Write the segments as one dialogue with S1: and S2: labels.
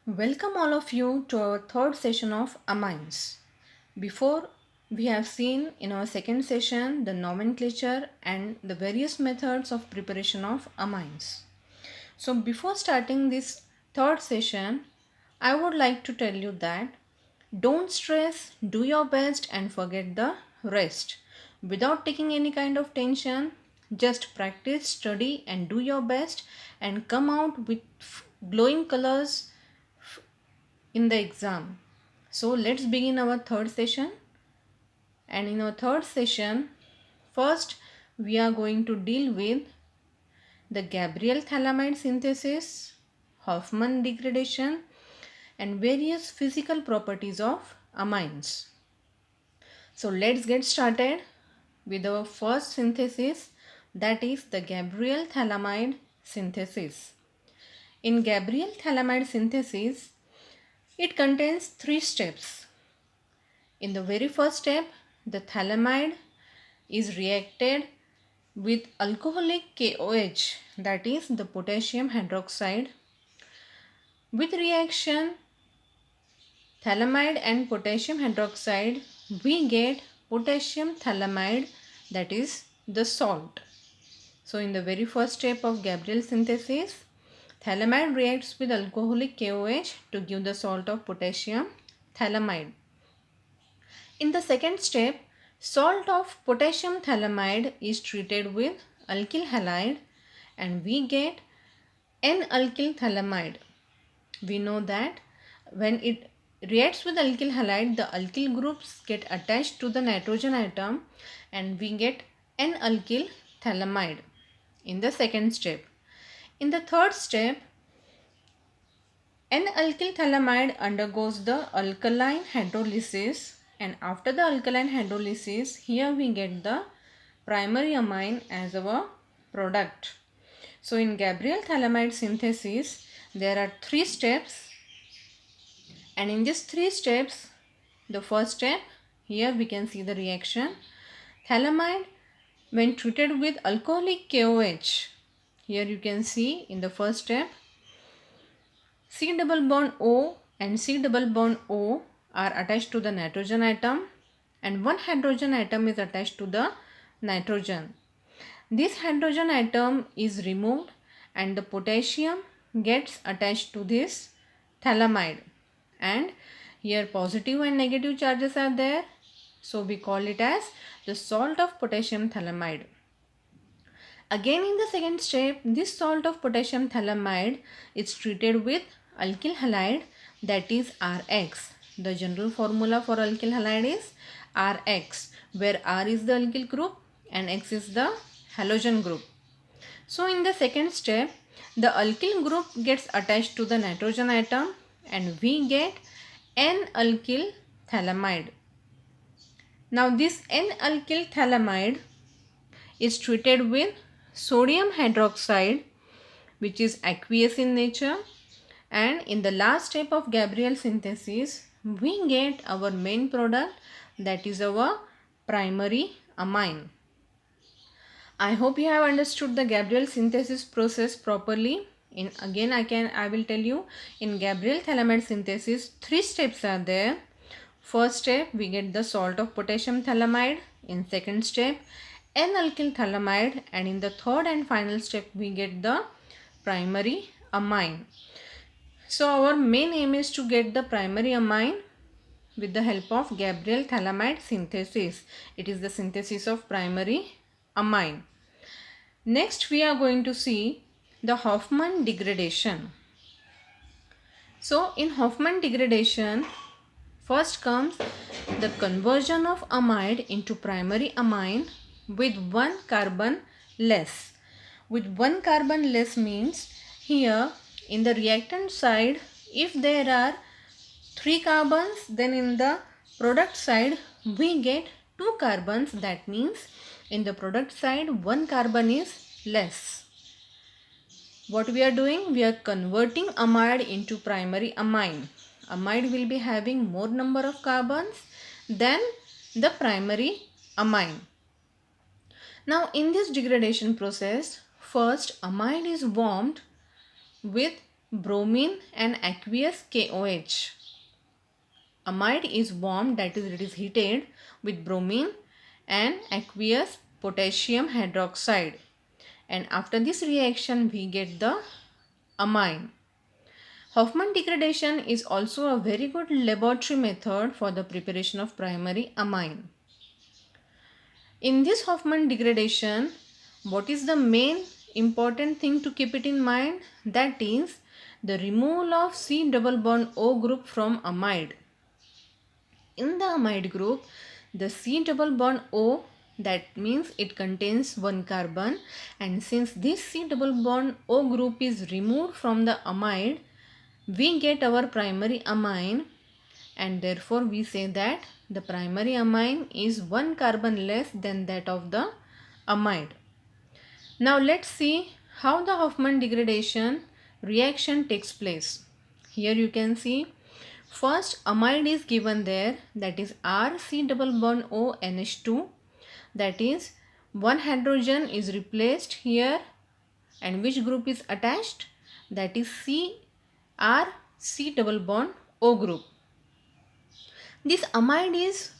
S1: Welcome all of you to our third session of amines. Before we have seen in our second session the nomenclature and the various methods of preparation of amines. So before starting this third session, I would like to tell you that don't stress, do your best and forget the rest. Without taking any kind of tension, just practice, study and do your best and come out with glowing colors in the exam. So let's begin our third session. And in our third session, first we are going to deal with the Gabriel thalamide synthesis, Hofmann degradation, and various physical properties of amines. So let's get started with our first synthesis, that is the Gabriel thalamide synthesis. In Gabriel thalamide synthesis, it contains three steps. In the very first step, the thalamide is reacted with alcoholic KOH, that is the potassium hydroxide. With reaction thalamide and potassium hydroxide, we get potassium thalamide, that is the salt. So in the very first step of Gabriel synthesis, thalamide reacts with alcoholic KOH to give the salt of potassium thalamide. In the second step, salt of potassium thalamide is treated with alkyl halide and we get N-alkyl thalamide. We know that when it reacts with alkyl halide, the alkyl groups get attached to the nitrogen atom and we get N-alkyl thalamide in the second step. In the third step, N-alkyl thalamide undergoes the alkaline hydrolysis, and after the alkaline hydrolysis, here we get the primary amine as our product. So in Gabriel thalamide synthesis, there are three steps, and in these three steps, the first step, here we can see the reaction. Thalamide when treated with alcoholic KOH, here you can see in the first step, C double bond O and C double bond O are attached to the nitrogen atom and one hydrogen atom is attached to the nitrogen. This hydrogen atom is removed and the potassium gets attached to this thalamide, and here positive and negative charges are there, so we call it as the salt of potassium thalamide. Again in the second step, this salt of potassium thalamide is treated with alkyl halide, that is Rx. The general formula for alkyl halide is Rx, where R is the alkyl group and X is the halogen group. So in the second step, the alkyl group gets attached to the nitrogen atom and we get N-alkyl thalamide. Now this N-alkyl thalamide is treated with sodium hydroxide, which is aqueous in nature, and in the last step of Gabriel synthesis we get our main product, that is our primary amine. I hope you have understood the Gabriel synthesis process properly. I will tell you, in Gabriel thalamide synthesis three steps are there. First step, we get the salt of potassium thalamide. In second step, N-alkyl thalamide, and in the third and final step we get the primary amine. So our main aim is to get the primary amine with the help of Gabriel thalamide synthesis. It is the synthesis of primary amine. Next we are going to see the Hofmann degradation. So in Hofmann degradation, first comes the conversion of amide into primary amine with one carbon less. With one carbon less means here in the reactant side, if there are 3 carbons, then in the product side we get 2 carbons. That means in the product side 1 carbon is less. What we are doing? We are converting amide into primary amine. Amide will be having more number of carbons than the primary amine. Now in this degradation process, first amide is warmed with bromine and aqueous KOH. Amide is warmed, that is, it is heated with bromine and aqueous potassium hydroxide, and after this reaction we get the amine. Hofmann degradation is also a very good laboratory method for the preparation of primary amine. In this Hofmann degradation, what is the main important thing to keep it in mind? That is the removal of C double bond O group from amide. In the amide group, the C double bond O, that means it contains one carbon, and since this C double bond O group is removed from the amide, we get our primary amine, and therefore we say that the primary amine is one carbon less than that of the amide. Now let's see how the Hofmann degradation reaction takes place. Here you can see first amide is given there, that is RC double bond O NH2, that is one hydrogen is replaced here, and which group is attached? That is C double bond O group. This amide is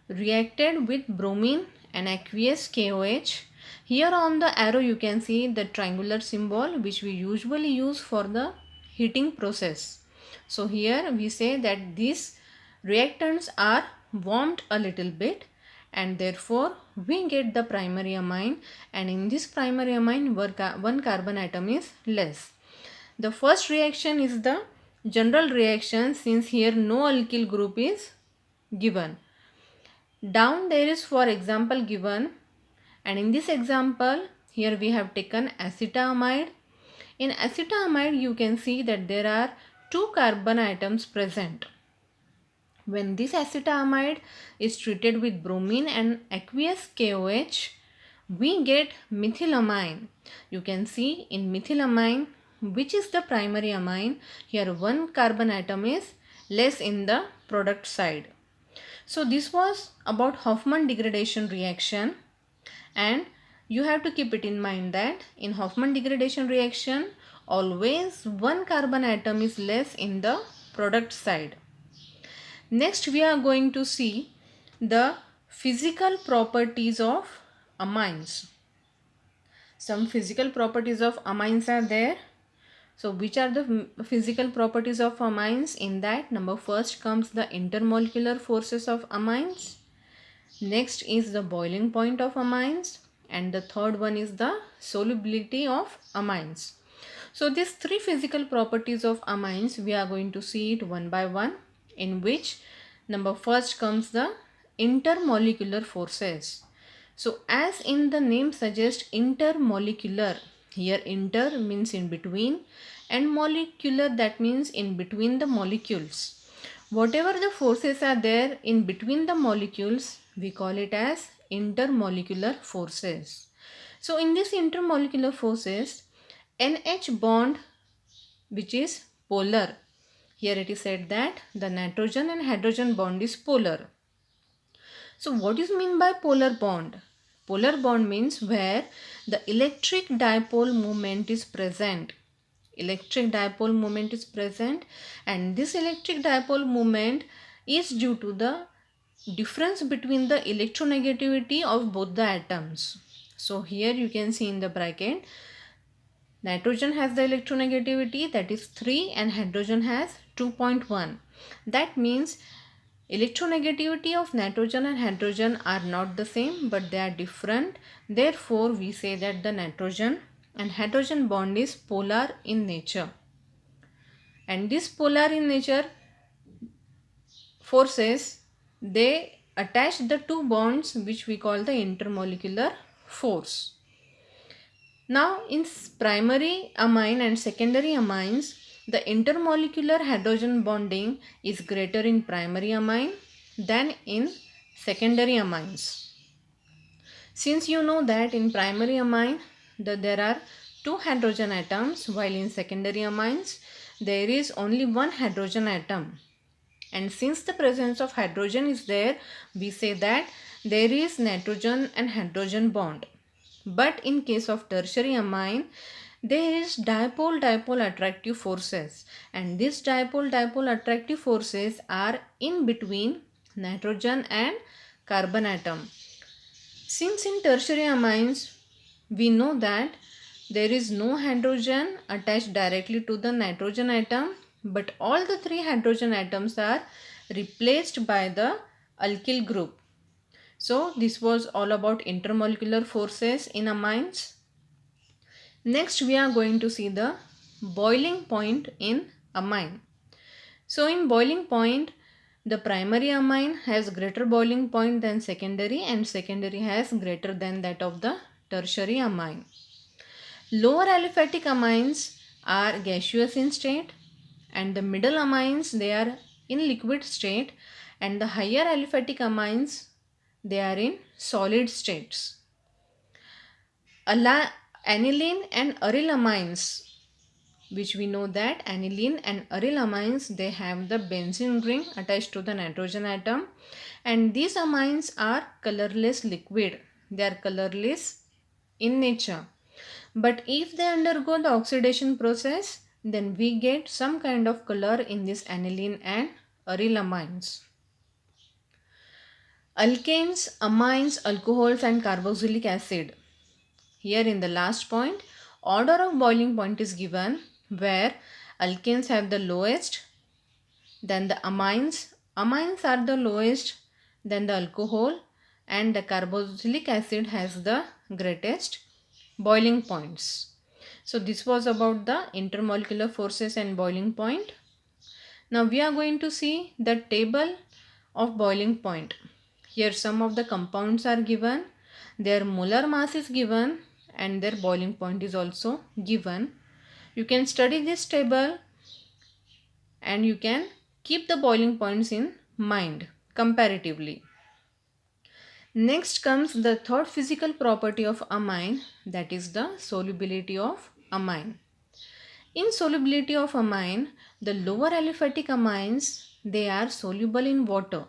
S1: reacted with bromine and aqueous KOH. Here on the arrow you can see the triangular symbol which we usually use for the heating process. So here we say that these reactants are warmed a little bit, and therefore we get the primary amine, and in this primary amine one carbon atom is less. The first reaction is the general reaction, since here no alkyl group is given. Down there is for example given, and in this example here we have taken acetamide. In acetamide you can see that there are two carbon atoms present. When this acetamide is treated with bromine and aqueous KOH, we get methylamine. You can see in methylamine, which is the primary amine, here one carbon atom is less in the product side. So this was about Hofmann degradation reaction, and you have to keep it in mind that in Hofmann degradation reaction always one carbon atom is less in the product side. Next we are going to see the physical properties of amines. Some physical properties of amines are there. So which are the physical properties of amines? In that, number first comes the intermolecular forces of amines. Next is the boiling point of amines, and the third one is the solubility of amines. So these three physical properties of amines we are going to see it one by one, in which number first comes the intermolecular forces. So as in the name suggests, intermolecular, here inter means in between and molecular, that means in between the molecules. Whatever the forces are there in between the molecules, we call it as intermolecular forces. So in this intermolecular forces, NH bond, which is polar, here it is said that the nitrogen and hydrogen bond is polar. So what is mean by polar bond? Polar bond means where the electric dipole moment is present. Electric dipole moment is present, and this electric dipole moment is due to the difference between the electronegativity of both the atoms. So here you can see in the bracket, nitrogen has the electronegativity, that is 3, and hydrogen has 2.1. That means electronegativity of nitrogen and hydrogen are not the same, but they are different. Therefore we say that the nitrogen and hydrogen bond is polar in nature, and this polar in nature forces, they attach the two bonds which we call the intermolecular force. Now in primary amine and secondary amines, the intermolecular hydrogen bonding is greater in primary amine than in secondary amines. Since you know that in primary amine there are two hydrogen atoms, while in secondary amines there is only one hydrogen atom. And since the presence of hydrogen is there, we say that there is nitrogen and hydrogen bond. But in case of tertiary amine, there is dipole attractive forces, and these dipole attractive forces are in between nitrogen and carbon atom. Since in tertiary amines we know that there is no hydrogen attached directly to the nitrogen atom, but all the three hydrogen atoms are replaced by the alkyl group. So this was all about intermolecular forces in amines. Next we are going to see the boiling point in amine. So in boiling point, the primary amine has greater boiling point than secondary, and secondary has greater than that of the tertiary amine. Lower aliphatic amines are gaseous in state, and the middle amines they are in liquid state, and the higher aliphatic amines they are in solid states. Aniline and aryl amines, which we know that aniline and aryl amines they have the benzene ring attached to the nitrogen atom, and these amines are colorless liquid. They are colorless in nature, but if they undergo the oxidation process, then we get some kind of color in this aniline and aryl amines. Alkanes, amines, alcohols and carboxylic acid. Here in the last point, order of boiling point is given, where alkanes have the lowest, then the amines are the lowest, then the alcohol, and the carboxylic acid has the greatest boiling points. So this was about the intermolecular forces and boiling point. Now we are going to see the table of boiling point. Here some of the compounds are given, their molar mass is given, and their boiling point is also given. You can study this table and you can keep the boiling points in mind comparatively. Next comes the third physical property of amine, that is the solubility of amine. In solubility of amine, the lower aliphatic amines they are soluble in water.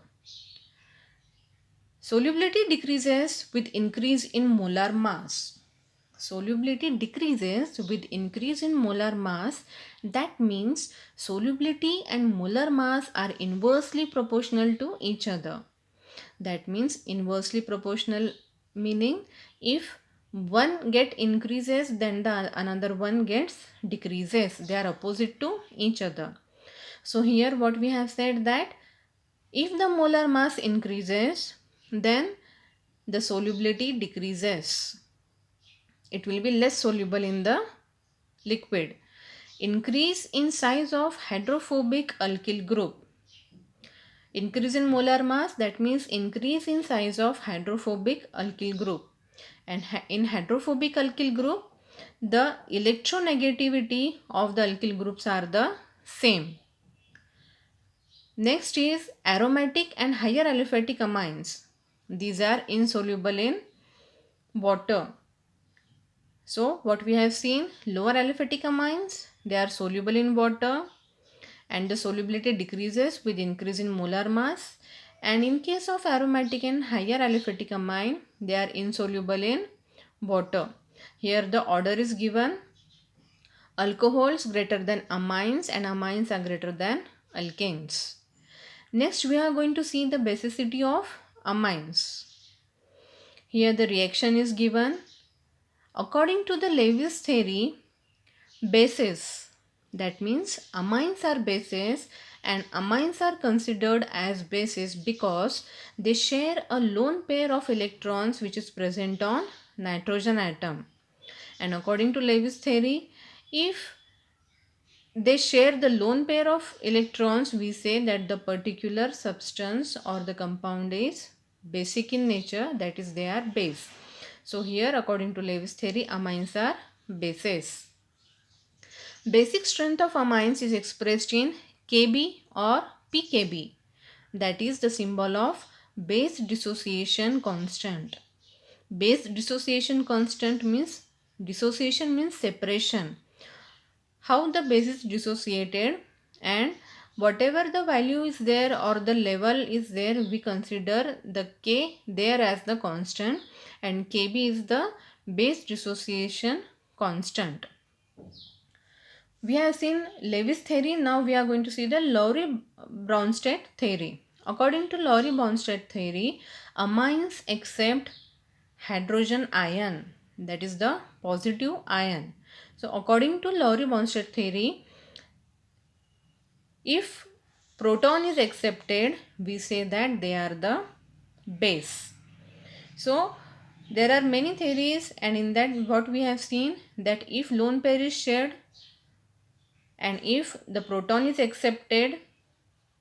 S1: Solubility decreases with increase in molar mass. Solubility decreases with increase in molar mass. That means solubility and molar mass are inversely proportional to each other. That means inversely proportional meaning if one get increases, then the another one gets decreases. They are opposite to each other. So here what we have said that if the molar mass increases, then the solubility decreases. It will be less soluble in the liquid. Increase in size of hydrophobic alkyl group. Increase in molar mass, that means increase in size of hydrophobic alkyl group. And in hydrophobic alkyl group, the electronegativity of the alkyl groups are the same. Next is aromatic and higher aliphatic amines. These are insoluble in water. So what we have seen, lower aliphatic amines, they are soluble in water and the solubility decreases with increase in molar mass. And in case of aromatic and higher aliphatic amine, they are insoluble in water. Here the order is given: alcohols greater than amines and amines are greater than alkanes. Next we are going to see the basicity of amines. Here the reaction is given. According to the Lewis theory, bases, that means amines are bases, and amines are considered as bases because they share a lone pair of electrons which is present on nitrogen atom. And according to Lewis theory, if they share the lone pair of electrons, we say that the particular substance or the compound is basic in nature, that is they are base. So here according to Lewis theory, amines are bases. Basic strength of amines is expressed in Kb or pKb, that is the symbol of base dissociation constant. Base dissociation constant means separation. How the base is dissociated, and whatever the value is there or the level is there, we consider the K there as the constant and Kb is the base dissociation constant. We have seen Lewis theory. Now we are going to see the Lowry-Bronsted theory. According to Lowry-Bronsted theory, amines accept hydrogen ion, that is the positive ion. So according to Lowry-Bronsted theory, if proton is accepted, we say that they are the base. So there are many theories, and in that what we have seen, that if lone pair is shared and if the proton is accepted,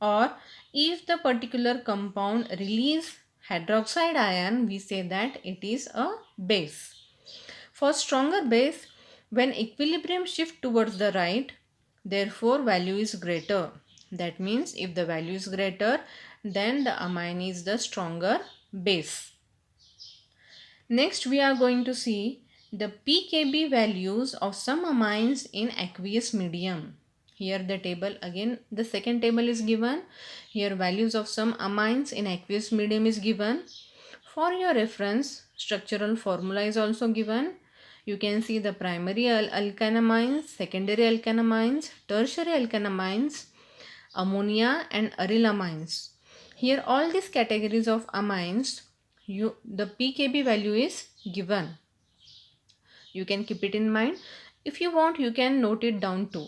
S1: or if the particular compound release hydroxide ion, we say that it is a base. For stronger base, when equilibrium shift towards the right, therefore value is greater. That means if the value is greater, then the amine is the stronger base. Next we are going to see the pKb values of some amines in aqueous medium. Here the table, again the second table is given. Here values of some amines in aqueous medium is given. For your reference, structural formula is also given. You can see the primary alkanamines, secondary alkanamines, tertiary alkanamines, ammonia and arylamines. Here all these categories of amines, the pKb value is given. You can keep it in mind. If you want, you can note it down too.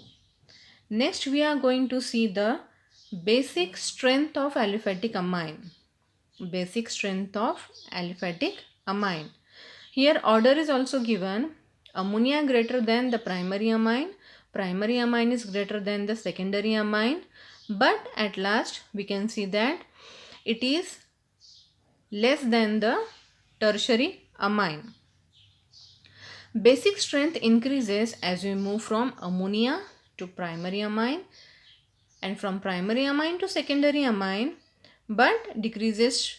S1: Next we are going to see the basic strength of aliphatic amine. Basic strength of aliphatic amine. Here order is also given. Ammonia greater than the primary amine. Primary amine is greater than the secondary amine. But at last we can see that it is less than the tertiary amine. Basic strength increases as we move from ammonia to primary amine and from primary amine to secondary amine, but decreases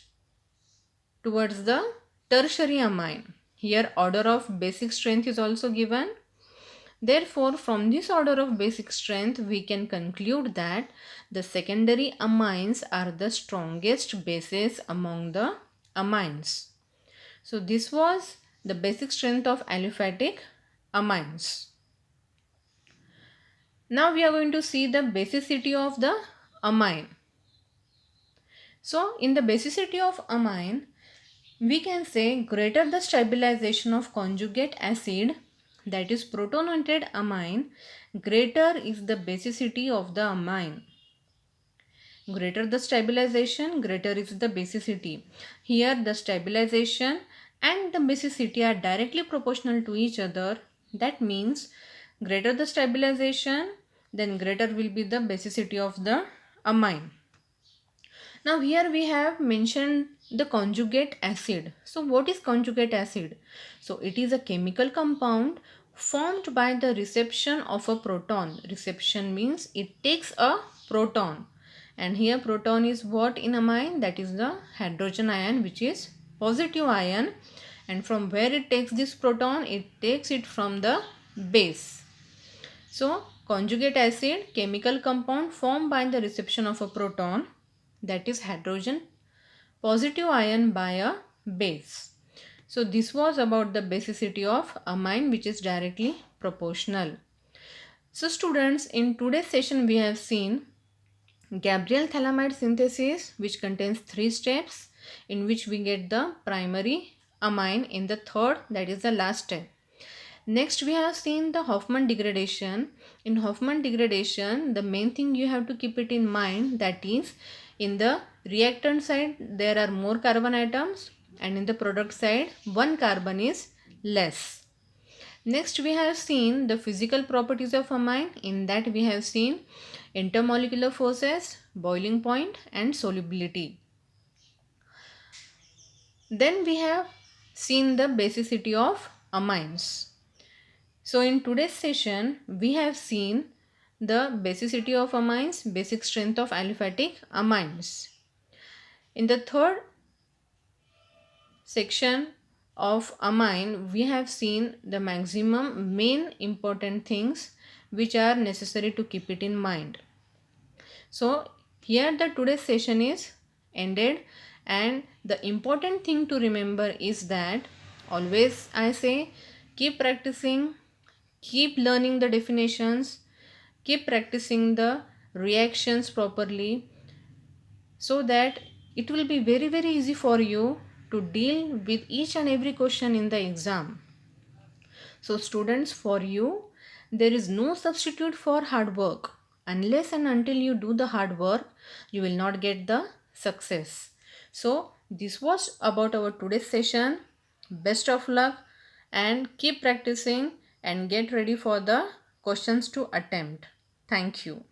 S1: towards the tertiary amine. Here order of basic strength is also given. Therefore, from this order of basic strength, we can conclude that the secondary amines are the strongest bases among the amines. So this was the basic strength of aliphatic amines. Now we are going to see the basicity of the amine. So in the basicity of amine, we can say greater the stabilization of conjugate acid, that is protonated amine, greater is the basicity of the amine. Greater the stabilization, greater is the basicity. Here the stabilization and the basicity are directly proportional to each other. That means greater the stabilization, then greater will be the basicity of the amine. Now here we have mentioned the conjugate acid. So what is conjugate acid? So it is a chemical compound formed by the reception of a proton. Reception means it takes a proton. And here proton is what in amine? That is the hydrogen ion, which is positive ion. And from where it takes this proton? It takes it from the base. So conjugate acid, chemical compound formed by the reception of a proton, that is hydrogen positive ion by a base. So this was about the basicity of amine, which is directly proportional. So students, in today's session we have seen Gabriel phthalimide synthesis, which contains 3 steps in which we get the primary amine in the third, that is the last step. Next we have seen the Hofmann degradation. In Hofmann degradation, the main thing you have to keep it in mind, that is in the reactant side there are more carbon atoms and in the product side one carbon is less. Next we have seen the physical properties of amine. In that we have seen intermolecular forces, boiling point and solubility. Then we have seen the basicity of amines. So in today's session, we have seen the basicity of amines, basic strength of aliphatic amines. In the third section of amine, we have seen the maximum main important things which are necessary to keep it in mind. So here the today's session is ended, and the important thing to remember is that always I say keep practicing, Keep learning the definitions, keep practicing the reactions properly, so that it will be very very easy for you to deal with each and every question in the exam. So students, for you, there is no substitute for hard work. Unless and until you do the hard work, you will not get the success. So this was about our today's session. Best of luck and keep practicing and get ready for the questions to attempt. Thank you.